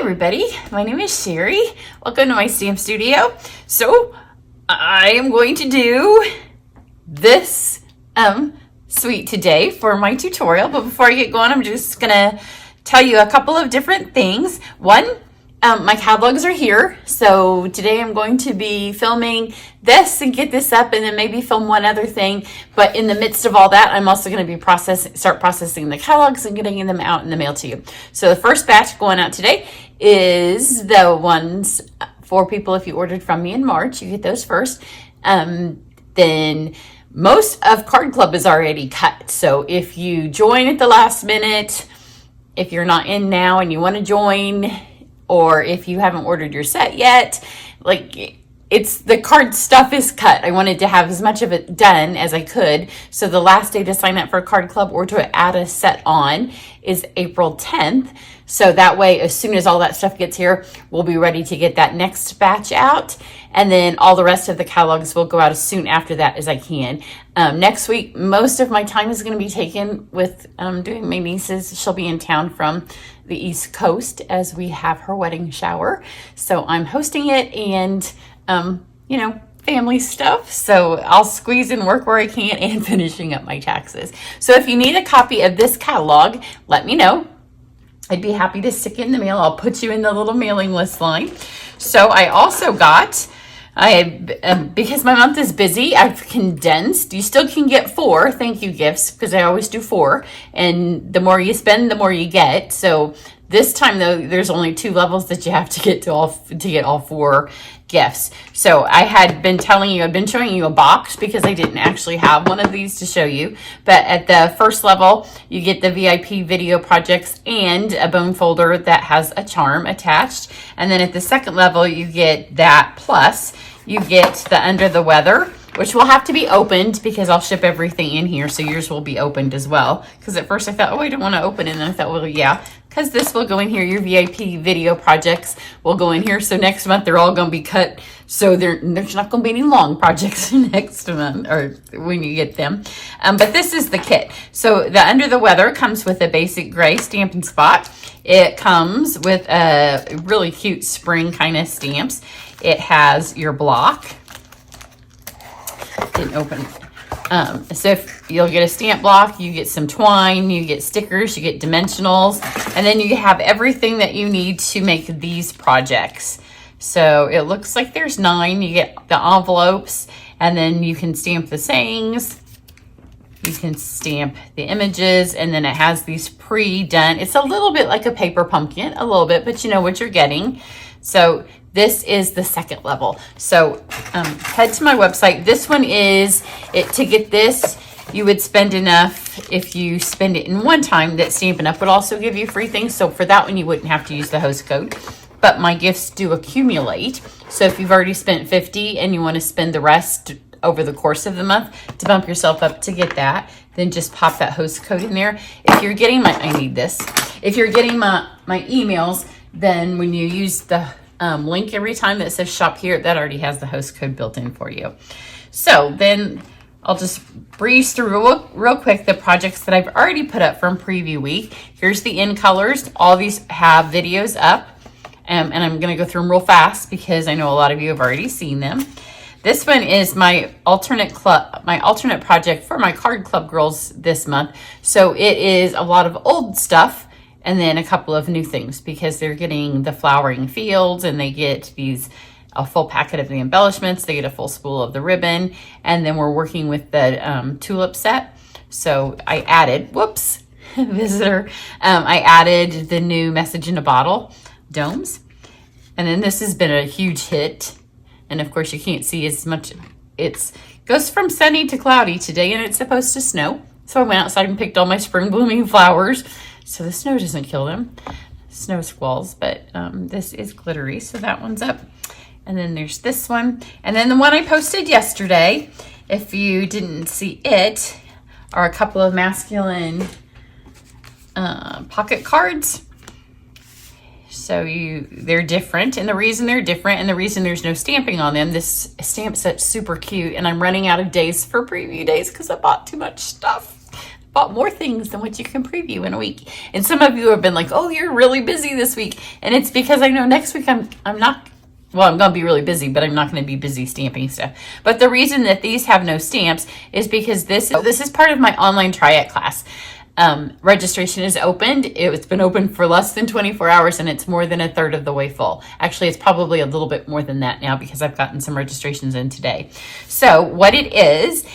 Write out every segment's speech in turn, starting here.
everybody, my name is Sherry. Welcome to my stamp studio. So I am going to do this suite today for my tutorial, but before I get going, I'm just gonna tell you a couple of different things. One, my catalogs are here, so today I'm going to be filming this and get this up and then maybe film one other thing, but in the midst of all that, I'm also going to be start processing the catalogs and getting them out in the mail to you. So the first batch going out today is the ones for people if you ordered from me in March. You get those first. Then most of Card Club is already cut, so if you join at the last minute, if you're not in now and you want to join, or if you haven't ordered your set yet, like it's the card stuff is cut. I wanted to have as much of it done as I could. So the last day to sign up for Card Club or to add a set on is April 10th. So that way, as soon as all that stuff gets here, we'll be ready to get that next batch out. And then all the rest of the catalogs will go out as soon after that as I can. Next week, most of my time is going to be taken with doing my niece's. She'll be in town from the East Coast as we have her wedding shower. So I'm hosting it and, you know, family stuff. So I'll squeeze in work where I can and finishing up my taxes. So if you need a copy of this catalog, let me know. I'd be happy to stick it in the mail. I'll put you in the little mailing list line. So I also got, because my month is busy, I've condensed. You still can get 4 thank you gifts because I always do 4. And the more you spend, the more you get. So this time though, there's only 2 levels that you have to get to get all 4 gifts. So I had been I've been showing you a box because I didn't actually have one of these to show you. But at the first level, you get the VIP video projects and a bone folder that has a charm attached. And then at the second level, you get that plus you get the Under the Weather, which will have to be opened because I'll ship everything in here. So yours will be opened as well. Because at first I thought, oh, I don't want to open it. And then I thought, well, yeah, because this will go in here. Your VIP video projects will go in here. So next month, they're all going to be cut. So there's not going to be any long projects next month or when you get them. But this is the kit. So the Under the Weather comes with a basic gray Stampin' Spot. It comes with a really cute spring kind of stamps. It has your block. Didn't open. So if you'll get a stamp block, you get some twine, you get stickers, you get dimensionals, and then you have everything that you need to make these projects. So it looks like there's 9. You get the envelopes, and then you can stamp the sayings. You can stamp the images, and then it has these pre-done. It's a little bit like a paper pumpkin, a little bit, but you know what you're getting. So this is the second level. So head to my website. This one is, to get this, you would spend enough if you spend it in one time that Stampin' Up! Would also give you free things. So for that one, you wouldn't have to use the host code. But my gifts do accumulate. So if you've already spent $50 and you want to spend the rest over the course of the month to bump yourself up to get that, then just pop that host code in there. If you're getting I need this. If you're getting my emails, then when you use the link every time that says shop here, that already has the host code built in for you. So then I'll just breeze through real quick the projects that I've already put up from preview week. Here's the in colors. All these have videos up, and I'm going to go through them real fast because I know a lot of you have already seen them. This one is my alternate project for my Card Club girls this month. So it is a lot of old stuff and then a couple of new things because they're getting the flowering fields and they get a full packet of the embellishments. They get a full spool of the ribbon. And then we're working with the tulip set. So I added, visitor. I added the new Message in a Bottle domes. And then this has been a huge hit. And of course you can't see as much. It goes from sunny to cloudy today and it's supposed to snow. So I went outside and picked all my spring blooming flowers so the snow doesn't kill them. Snow squalls, but this is glittery, so that one's up. And then there's this one. And then the one I posted yesterday, if you didn't see it, are a couple of masculine pocket cards. So they're different, and the reason they're different and the reason there's no stamping on them, this stamp set's super cute, and I'm running out of days for preview days because I bought too much stuff. bought more things than what you can preview in a week. And some of you have been like, oh, you're really busy this week. And it's because I know next week I'm not, well, I'm going to be really busy, but I'm not going to be busy stamping stuff. But the reason that these have no stamps is because this is part of my online Triad class. Registration is opened. It's been open for less than 24 hours and it's more than a third of the way full. Actually, it's probably a little bit more than that now because I've gotten some registrations in today. So what it is,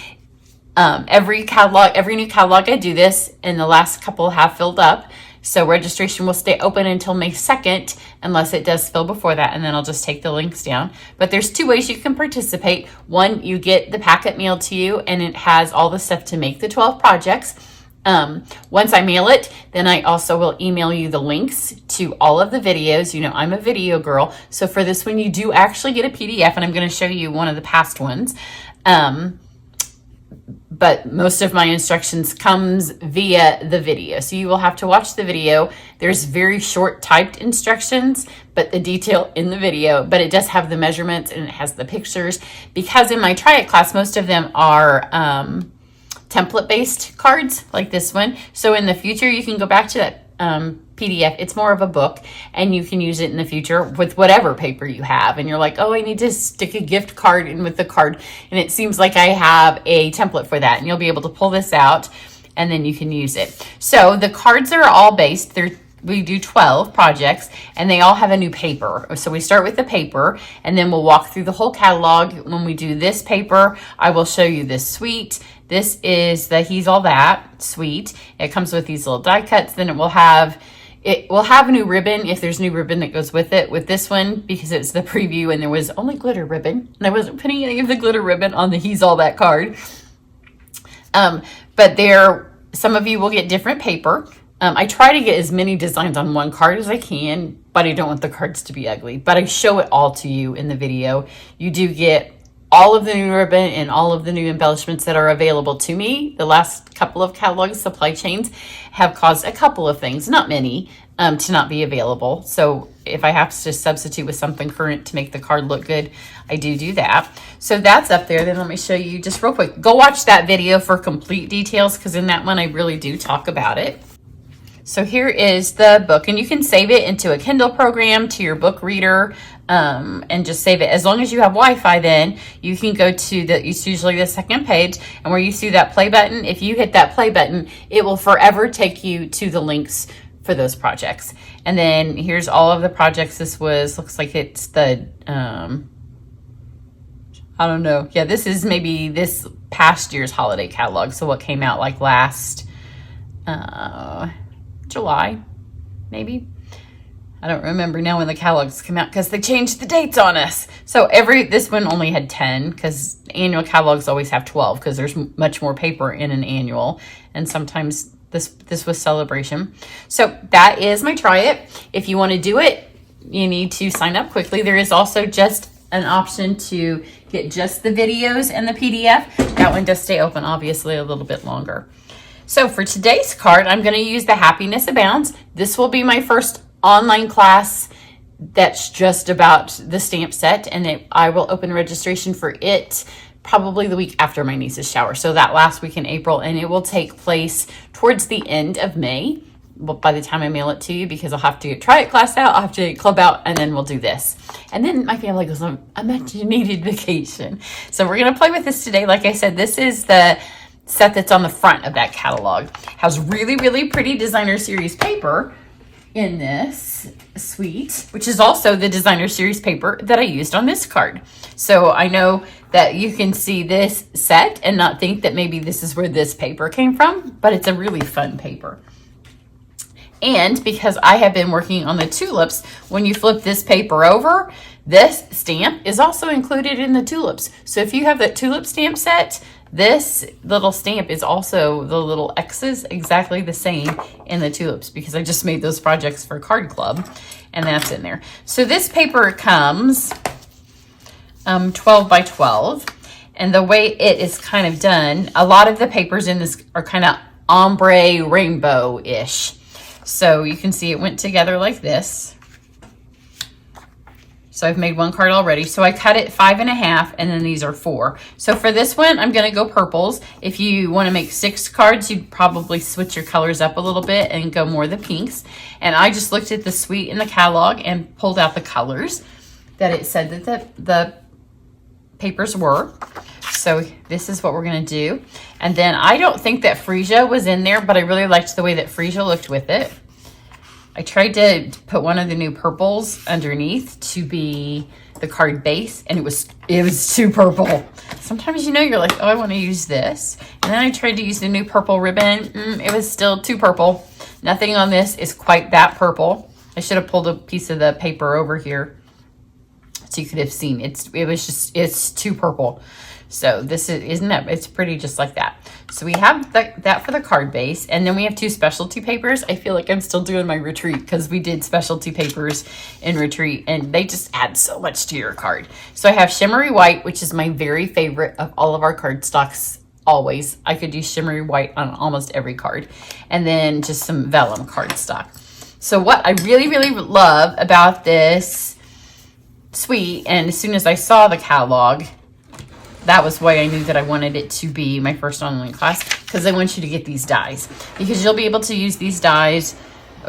every new catalog I do this, and the last couple have filled up. So registration will stay open until May 2nd, unless it does fill before that, and then I'll just take the links down. But there's two ways you can participate. One, you get the packet mailed to you, and it has all the stuff to make the 12 projects. Once I mail it, then I also will email you the links to all of the videos. You know, I'm a video girl. So for this one, you do actually get a PDF, and I'm going to show you one of the past ones. But most of my instructions comes via the video. So you will have to watch the video. There's very short typed instructions, but the detail in the video, but it does have the measurements and it has the pictures. Because in my Triad class, most of them are template-based cards like this one. So in the future, you can go back to that PDF. It's more of a book, and you can use it in the future with whatever paper you have. And you're like, oh, I need to stick a gift card in with the card, and it seems like I have a template for that, and you'll be able to pull this out and then you can use it. So the cards are all based, we do 12 projects, and they all have a new paper. So we start with the paper, and then we'll walk through the whole catalog. When we do this paper, I will show you this suite. This is the He's All That suite. It comes with these little die cuts. Then it will have a new ribbon if there's new ribbon that goes with it. With this one, because it's the preview and there was only glitter ribbon, and I wasn't putting any of the glitter ribbon on the He's All That card. But some of you will get different paper. I try to get as many designs on one card as I can, but I don't want the cards to be ugly. But I show it all to you in the video. You do get all of the new ribbon and all of the new embellishments that are available to me. The last couple of catalog supply chains have caused a couple of things, not many, to not be available. So if I have to substitute with something current to make the card look good, I do that. So that's up there. Then let me show you just real quick. Go watch that video for complete details, because in that one I really do talk about it. So here is the book, and you can save it into a Kindle program, to your book reader, and just save it. As long as you have Wi-Fi, then you can go to it's usually the second page, and where you see that play button, if you hit that play button, it will forever take you to the links for those projects. And then here's all of the projects. Looks like it's the, I don't know. Yeah, this is maybe this past year's holiday catalog. So what came out like last, July, maybe. I don't remember now when the catalogs come out because they changed the dates on us. So this one only had 10, because annual catalogs always have 12 because there's much more paper in an annual, and sometimes this was celebration. So that is my Try It. If you want to do it, you need to sign up quickly. There is also just an option to get just the videos and the PDF. That one does stay open, obviously, a little bit longer. So for today's card, I'm going to use the Happiness Abounds. This will be my first online class that's just about the stamp set, and I will open registration for it probably the week after my niece's shower. So that last week in April, and it will take place towards the end of May. Well, by the time I mail it to you, because I'll have to try it class out, I'll have to club out, and then we'll do this. And then my family goes on a much needed vacation. So we're going to play with this today. Like I said, this is the set that's on the front of that catalog. Has really, really pretty designer series paper in this suite, which is also the designer series paper that I used on this card. So I know that you can see this set and not think that maybe this is where this paper came from, but it's a really fun paper. And because I have been working on the tulips, when you flip this paper over, this stamp is also included in the tulips. So if you have the tulip stamp set, this little stamp is also the little X's exactly the same in the tulips, because I just made those projects for Card Club, and that's in there. So this paper comes 12 by 12, and the way it is kind of done, a lot of the papers in this are kind of ombre rainbow-ish. So you can see it went together like this. So I've made one card already. So I cut it 5.5, and then these are 4. So for this one, I'm gonna go purples. If you wanna make 6 cards, you'd probably switch your colors up a little bit and go more the pinks. And I just looked at the suite in the catalog and pulled out the colors that it said that the papers were. So this is what we're gonna do. And then I don't think that freesia was in there, but I really liked the way that freesia looked with it. I tried to put one of the new purples underneath to be the card base, and it was too purple. Sometimes, you know, you're like, oh, I want to use this. And then I tried to use the new purple ribbon. It was still too purple. Nothing on this is quite that purple. I should have pulled a piece of the paper over here so you could have seen. It's too purple. So this isn't that, it's pretty just like that. So we have that for the card base, and then we have 2 specialty papers. I feel like I'm still doing my retreat because we did specialty papers in retreat, and they just add so much to your card. So I have shimmery white, which is my very favorite of all of our card stocks. Always, I could use shimmery white on almost every card, and then just some vellum cardstock. So what I really, really love about this suite, and as soon as I saw the catalog, that was why I knew that I wanted it to be my first online class, because I want you to get these dies, because you'll be able to use these dies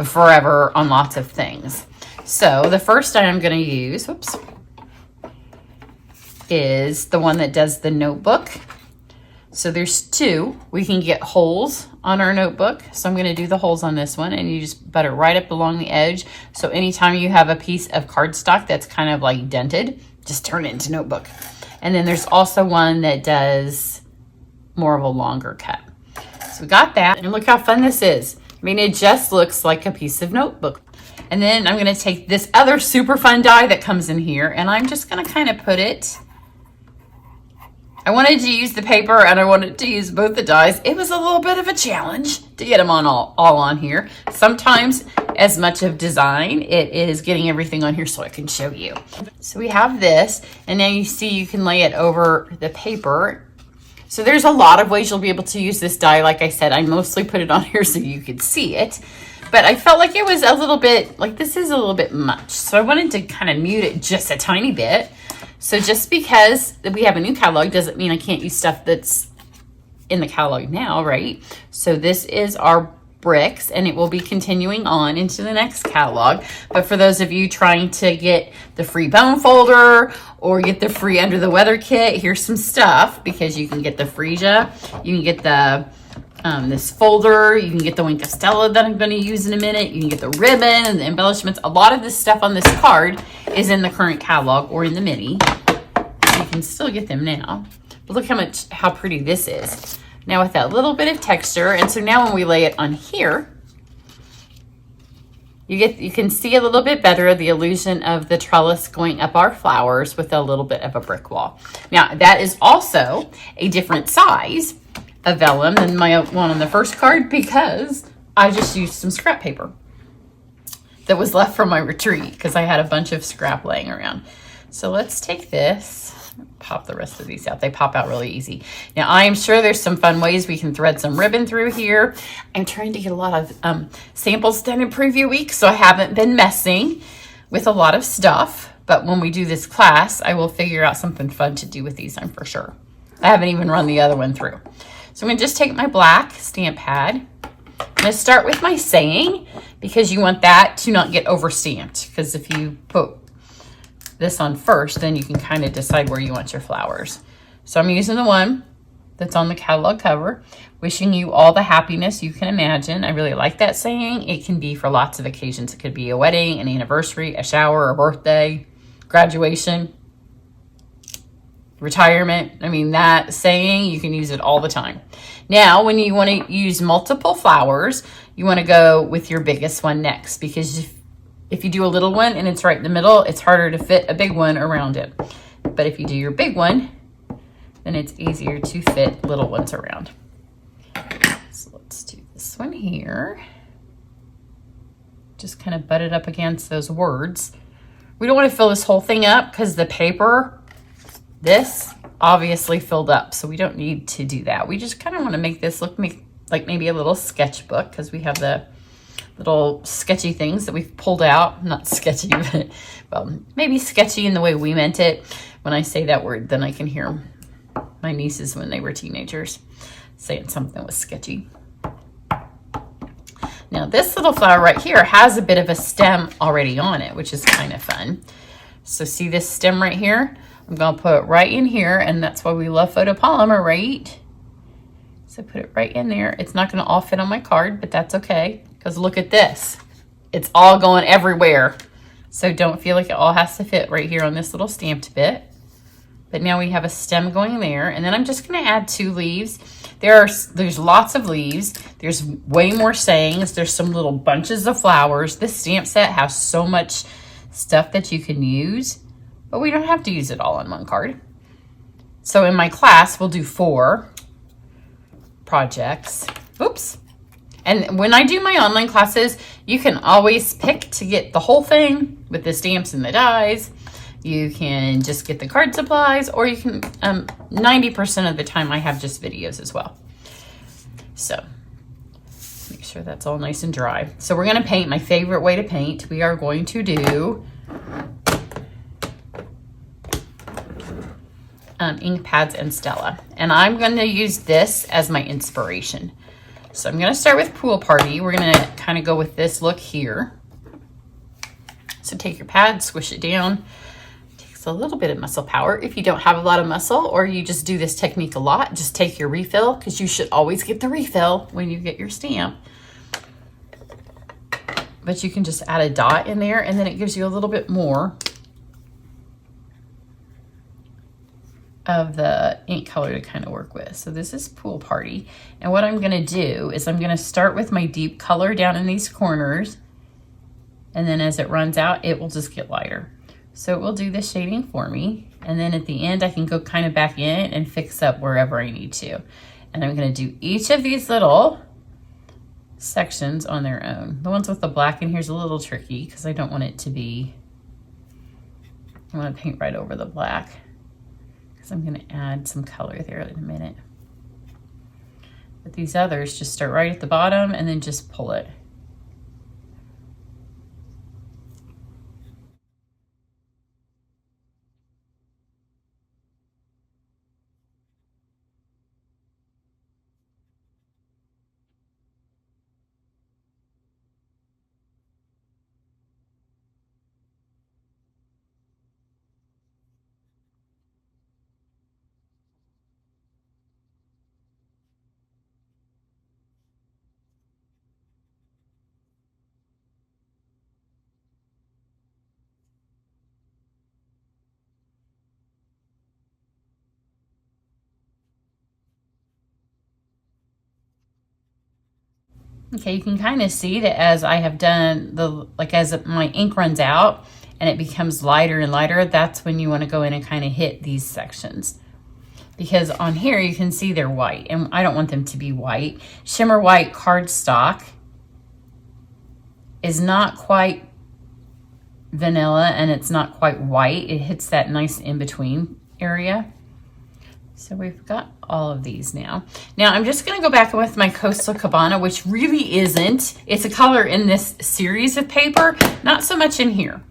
forever on lots of things. So the first die I'm going to use, is the one that does the notebook. So there's 2. We can get holes on our notebook. So I'm going to do the holes on this one, and you just butt it right up along the edge. So anytime you have a piece of cardstock that's kind of like dented, just turn it into notebook. And then there's also one that does more of a longer cut. So we got that, and look how fun this is. I mean, it just looks like a piece of notebook. And then I'm gonna take this other super fun die that comes in here, and I'm just gonna kind of put it, I wanted to use the paper and I wanted to use both the dies. It was a little bit of a challenge to get them on all on here. Sometimes as much of design, it is getting everything on here so I can show you. So we have this, and now you see you can lay it over the paper. So there's a lot of ways you'll be able to use this die. Like I said, I mostly put it on here so you could see it, but I felt like it was a little bit, like this is a little bit much. So I wanted to kind of mute it just a tiny bit. So just because we have a new catalog doesn't mean I can't use stuff that's in the catalog now, right? So this is our bricks, and it will be continuing on into the next catalog. But for those of you trying to get the free bone folder or get the free under the weather kit, here's some stuff, because you can get the freesia, you can get the this folder, you can get the Wink of Stella that I'm going to use in a minute, you can get the ribbon and the embellishments. A lot of this stuff on this card is in the current catalog or in the mini. You can still get them now, but look how pretty this is now with that little bit of texture. And so now when we lay it on here, you can see a little bit better the illusion of the trellis going up our flowers with a little bit of a brick wall. Now that is also a different size of vellum than my one on the first card, because I just used some scrap paper that was left from my retreat because I had a bunch of scrap laying around. So let's take this, pop the rest of these out. They pop out really easy. Now I am sure there's some fun ways we can thread some ribbon through here. I'm trying to get a lot of samples done in preview week, so I haven't been messing with a lot of stuff, but when we do this class, I will figure out something fun to do with these, I'm for sure. I haven't even run the other one through. So I'm gonna just take my black stamp pad. I'm gonna start with my saying, because you want that to not get over stamped, because if you put this on first, then you can kind of decide where you want your flowers. So I'm using the one that's on the catalog cover. Wishing you all the happiness you can imagine. I really like that saying. It can be for lots of occasions. It could be a wedding, an anniversary, a shower, a birthday, graduation, retirement. I mean, that saying, you can use it all the time. Now, when you want to use multiple flowers, you want to go with your biggest one next, because if you do a little one and it's right in the middle, it's harder to fit a big one around it. But if you do your big one, then it's easier to fit little ones around. So let's do this one here. Just kind of butt it up against those words. We don't want to fill this whole thing up because the paper, this obviously filled up, so we don't need to do that. We just kind of want to make this look like maybe a little sketchbook, because we have the little sketchy things that we've pulled out. Not sketchy, but well, maybe sketchy in the way we meant it. When I say that word, then I can hear my nieces when they were teenagers saying something was sketchy. Now this little flower right here has a bit of a stem already on it, which is kind of fun. So see this stem right here? I'm gonna put it right in here, and that's why we love photopolymer, right? So put it right in there. It's not gonna all fit on my card, but that's okay, because look at this. It's all going everywhere. So don't feel like it all has to fit right here on this little stamped bit. But now we have a stem going there, and then I'm just gonna add 2 leaves. There's lots of leaves. There's way more sayings. There's some little bunches of flowers. This stamp set has so much stuff that you can use, but we don't have to use it all on one card. So in my class, we'll do 4 projects. Oops. And when I do my online classes, you can always pick to get the whole thing with the stamps and the dies. You can just get the card supplies, or you can, 90% of the time I have just videos as well. So make sure that's all nice and dry. So we're gonna paint. My favorite way to paint, we are going to do ink pads and Stella. And I'm gonna use this as my inspiration. So I'm gonna start with Pool Party. We're gonna kind of go with this look here. So take your pad, squish it down. A little bit of muscle power. If you don't have a lot of muscle, or you just do this technique a lot, just take your refill, because you should always get the refill when you get your stamp. But you can just add a dot in there, and then it gives you a little bit more of the ink color to kind of work with. So this is Pool Party, and what I'm going to do is I'm going to start with my deep color down in these corners, and then as it runs out, it will just get lighter. So it will do the shading for me. And then at the end, I can go kind of back in and fix up wherever I need to. And I'm gonna do each of these little sections on their own. The ones with the black in here is a little tricky because I don't want it to be, I wanna paint right over the black because I'm gonna add some color there in a minute. But these others just start right at the bottom and then just pull it. Okay, you can kind of see that as I have done as my ink runs out and it becomes lighter and lighter, that's when you want to go in and kind of hit these sections. Because on here you can see they're white, and I don't want them to be white. Shimmer White cardstock is not quite vanilla, and it's not quite white. It hits that nice in-between area. So we've got all of these now. Now I'm just gonna go back with my Coastal Cabana, which really isn't. It's a color in this series of paper, not so much in here.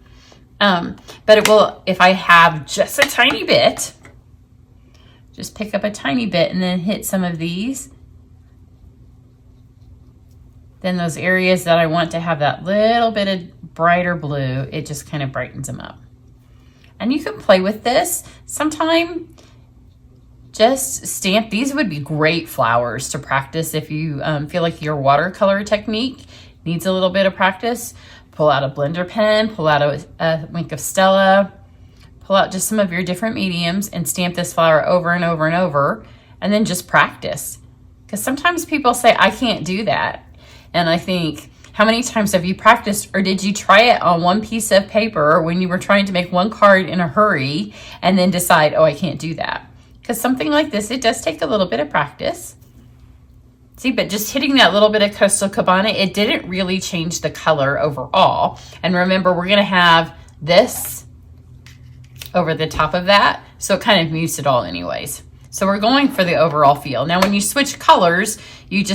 But it will, if I have just a tiny bit, just pick up a tiny bit and then hit some of these. Then those areas that I want to have that little bit of brighter blue, it just kind of brightens them up. And you can play with this. Sometime just stamp. These would be great flowers to practice if you feel like your watercolor technique needs a little bit of practice. Pull out a blender pen, pull out a wink of Stella, pull out just some of your different mediums and stamp this flower over and over and over, and then just practice. Because sometimes people say, I can't do that. And I think, how many times have you practiced, or did you try it on one piece of paper when you were trying to make one card in a hurry and then decide, oh, I can't do that? Because something like this, it does take a little bit of practice. See, but just hitting that little bit of Coastal Cabana, it didn't really change the color overall. And remember, we're gonna have this over the top of that, so it kind of mutes it all anyways. So we're going for the overall feel. Now, when you switch colors, you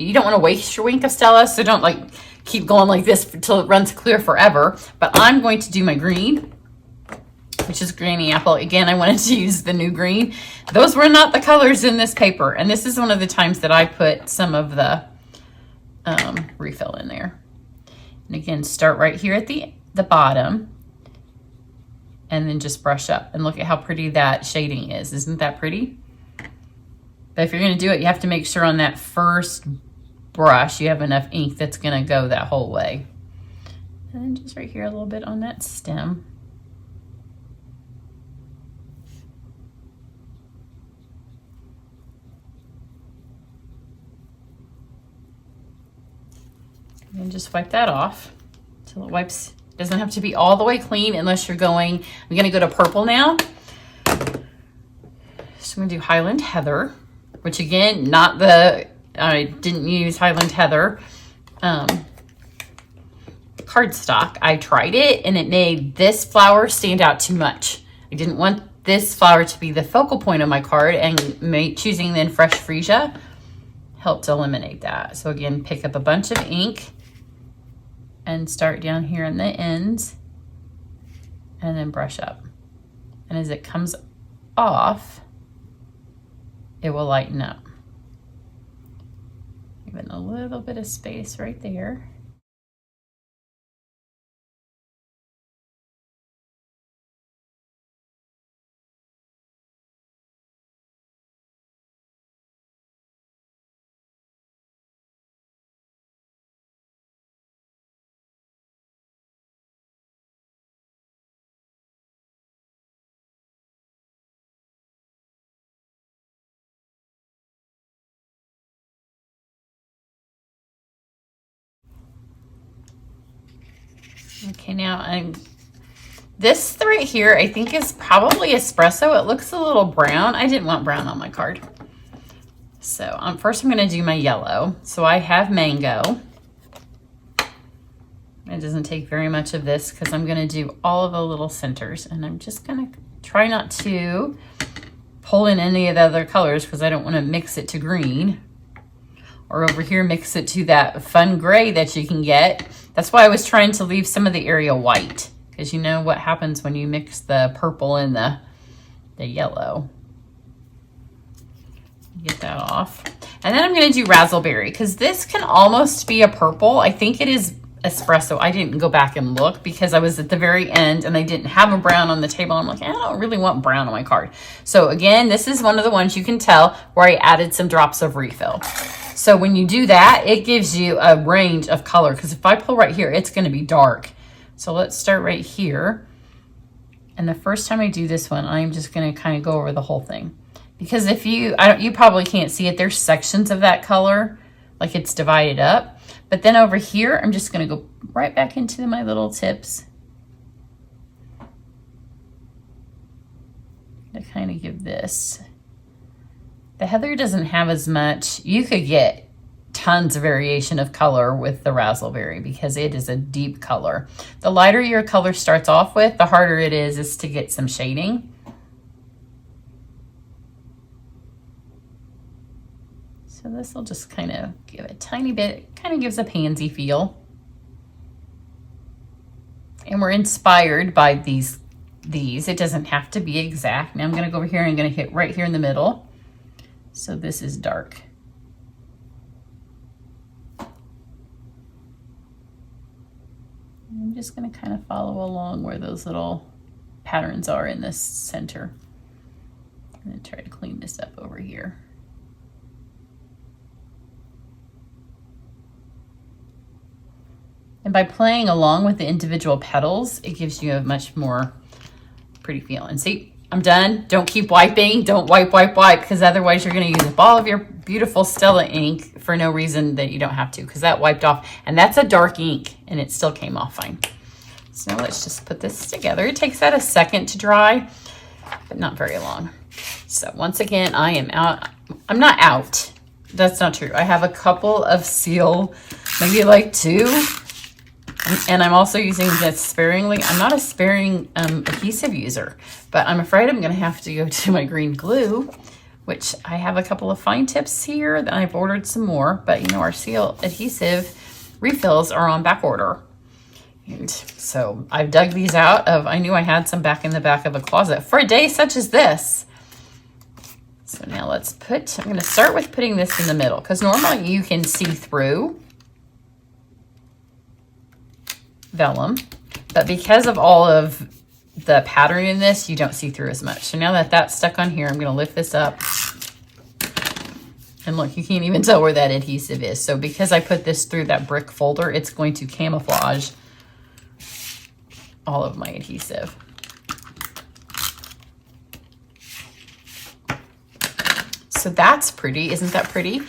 you don't want to waste your ink of Stella, so don't like keep going like this until it runs clear forever. But I'm going to do my green, which is Granny Apple. Again, I wanted to use the new green. Those were not the colors in this paper. And this is one of the times that I put some of the refill in there. And again, start right here at the bottom and then just brush up. And look at how pretty that shading is. Isn't that pretty? But if you're going to do it, you have to make sure on that first brush you have enough ink that's going to go that whole way. And then just right here a little bit on that stem. And just wipe that off until it wipes. It doesn't have to be all the way clean unless you're going, I'm going to go to purple now. So I'm going to do Highland Heather, which again, not the, I didn't use Highland Heather cardstock. I tried it and it made this flower stand out too much. I didn't want this flower to be the focal point of my card, and choosing then Fresh Freesia helped eliminate that. So again, pick up a bunch of ink and start down here on the ends and then brush up. And as it comes off, it will lighten up. Even a little bit of space right there. Okay, now this right here, I think is probably espresso. It looks a little brown. I didn't want brown on my card. So first I'm going to do my yellow. So I have mango. It doesn't take very much of this because I'm going to do all of the little centers. And I'm just going to try not to pull in any of the other colors because I don't want to mix it to green. Or over here, mix it to that fun gray that you can get. That's why I was trying to leave some of the area white, because you know what happens when you mix the purple and the yellow. Get that off. And then I'm going to do raspberry, because this can almost be a purple. I think it is espresso. I didn't go back and look because I was at the very end and I didn't have a brown on the table. I'm like, I don't really want brown on my card. So again, this is one of the ones you can tell where I added some drops of refill. So when you do that, it gives you a range of color, because if I pull right here, it's going to be dark. So let's start right here. And the first time I do this one, I'm just going to kind of go over the whole thing. Because if you probably can't see it, there's sections of that color, like it's divided up. But then over here, I'm just going to go right back into my little tips to kind of give this. The heather doesn't have as much. You could get tons of variation of color with the raspberry because it is a deep color. The lighter your color starts off with, the harder it is to get some shading. So this will just kind of give a tiny bit, kind of gives a pansy feel. And we're inspired by these. It doesn't have to be exact. Now I'm going to go over here and I'm going to hit right here in the middle. So this is dark. I'm just going to kind of follow along where those little patterns are in this center. I'm going to try to clean this up over here. And by playing along with the individual petals, it gives you a much more pretty feel. And see, I'm done. Don't keep wiping. Don't wipe, because otherwise you're going to use up all of your beautiful Stella ink for no reason that you don't have to, because that wiped off. And that's a dark ink, and it still came off fine. So now let's just put this together. It takes that a second to dry, but not very long. So once again, I am out. I'm not out. That's not true. I have a couple of seal, maybe like 2. And I'm also using this sparingly. I'm not a sparing adhesive user, but I'm afraid I'm going to have to go to my green glue, which I have a couple of fine tips here that I've ordered some more, but you know, our seal adhesive refills are on back order. And so I've dug these out of, I knew I had some back in the back of a closet for a day such as this. So now let's put, I'm gonna start with putting this in the middle because normally you can see through vellum, but because of all of the pattern in this, you don't see through as much. So now that that's stuck on here, I'm gonna lift this up. And look, you can't even tell where that adhesive is. So because I put this through that brick folder, it's going to camouflage all of my adhesive. So that's pretty, isn't that pretty?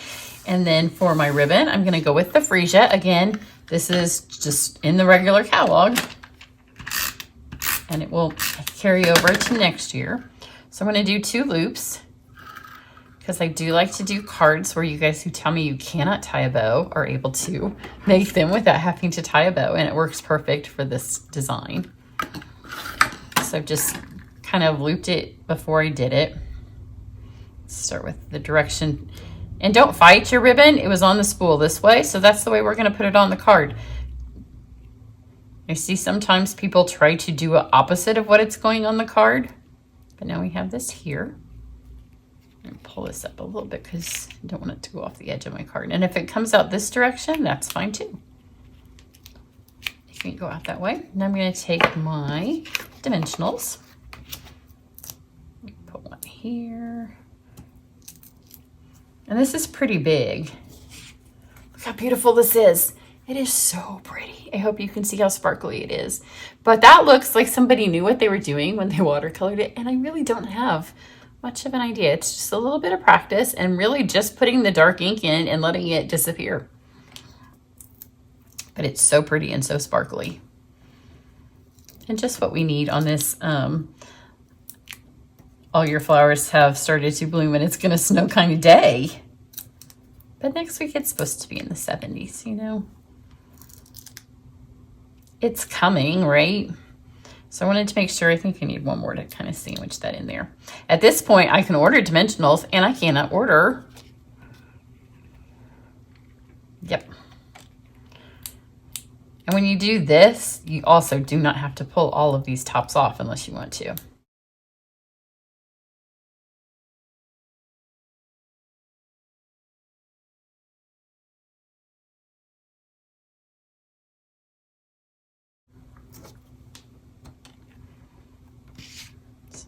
And then for my ribbon, I'm gonna go with the freesia. Again, this is just in the regular catalog and it will carry over to next year. So I'm gonna do 2 loops because I do like to do cards where you guys who tell me you cannot tie a bow are able to make them without having to tie a bow, and it works perfect for this design. So I've just kind of looped it before I did it. Start with the direction, and don't fight your ribbon. It was on the spool this way, so that's the way we're going to put it on the card. I see sometimes people try to do an opposite of what it's going on the card, but now we have this here. I'm going to pull this up a little bit because I don't want it to go off the edge of my card. And if it comes out this direction, that's fine too. You can go out that way. Now I'm going to take my dimensionals. Put one here. And this is pretty big. Look how beautiful this is. It is so pretty. I hope you can see how sparkly it is. But that looks like somebody knew what they were doing when they watercolored it, and I really don't have much of an idea. It's just a little bit of practice and really just putting the dark ink in and letting it disappear. But it's so pretty and so sparkly. And just what we need on this. All your flowers have started to bloom and it's gonna snow kind of day. But next week it's supposed to be in the 70s, you know. It's coming, right? So I wanted to make sure, I think I need one more to kind of sandwich that in there. At this point, I can order dimensionals and I cannot order. Yep. And when you do this, you also do not have to pull all of these tops off unless you want to.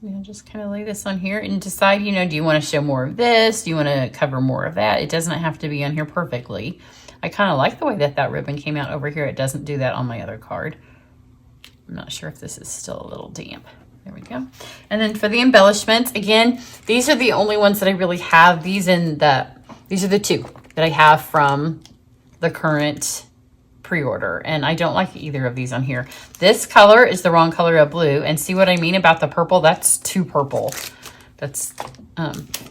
I'll just kind of lay this on here and decide, you know, do you want to show more of this? Do you want to cover more of that? It doesn't have to be on here perfectly. I kind of like the way that that ribbon came out over here. It doesn't do that on my other card. I'm not sure if this is still a little damp. There we go. And then for the embellishments, again, these are the only ones that I really have. These are the 2 that I have from the current pre-order, and I don't like either of these on here. This color is the wrong color of blue, and see what I mean about the purple? That's too purple. That's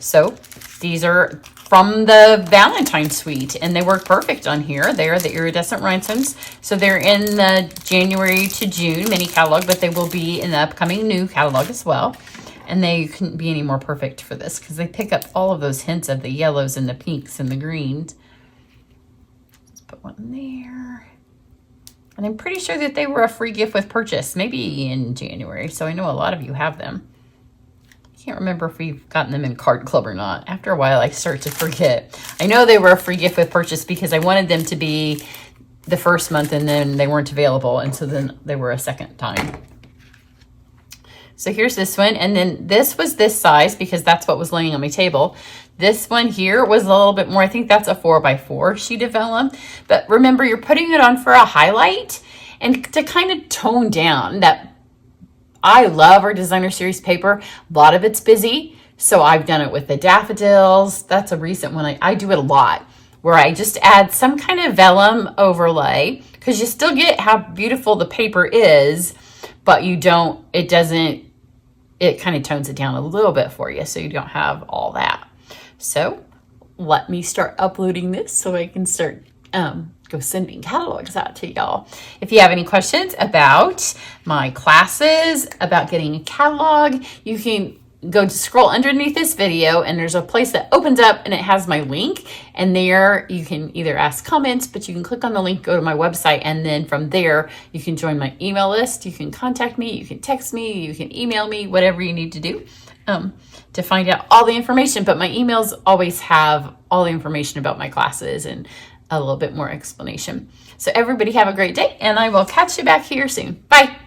so these are from the Valentine suite, and they work perfect on here. They are the iridescent rhinestones, so they're in the January to June mini catalog, but they will be in the upcoming new catalog as well. And they couldn't be any more perfect for this because they pick up all of those hints of the yellows and the pinks and the greens. Put one there. And I'm pretty sure that they were a free gift with purchase, maybe in January. So I know a lot of you have them. I can't remember if we've gotten them in Card Club or not. After a while, I start to forget. I know they were a free gift with purchase because I wanted them to be the first month and then they weren't available. And so then they were a second time. So here's this one. And then this was this size because that's what was laying on my table. This one here was a little bit more, I think that's a 4x4 sheet of vellum. But remember, you're putting it on for a highlight and to kind of tone down that. I love our designer series paper. A lot of it's busy. So I've done it with the daffodils. That's a recent one. I do it a lot where I just add some kind of vellum overlay because you still get how beautiful the paper is, but you don't, it kind of tones it down a little bit for you so you don't have all that. So let me start uploading this so I can start go sending catalogs out to y'all. If you have any questions about my classes, about getting a catalog, you can go to scroll underneath this video, and there's a place that opens up and it has my link, and there you can either ask comments, but you can click on the link, go to my website, and then from there you can join my email list. You can contact me, you can text me, you can email me, whatever you need to do to find out all the information. But my emails always have all the information about my classes and a little bit more explanation. So everybody have a great day, and I will catch you back here soon. Bye.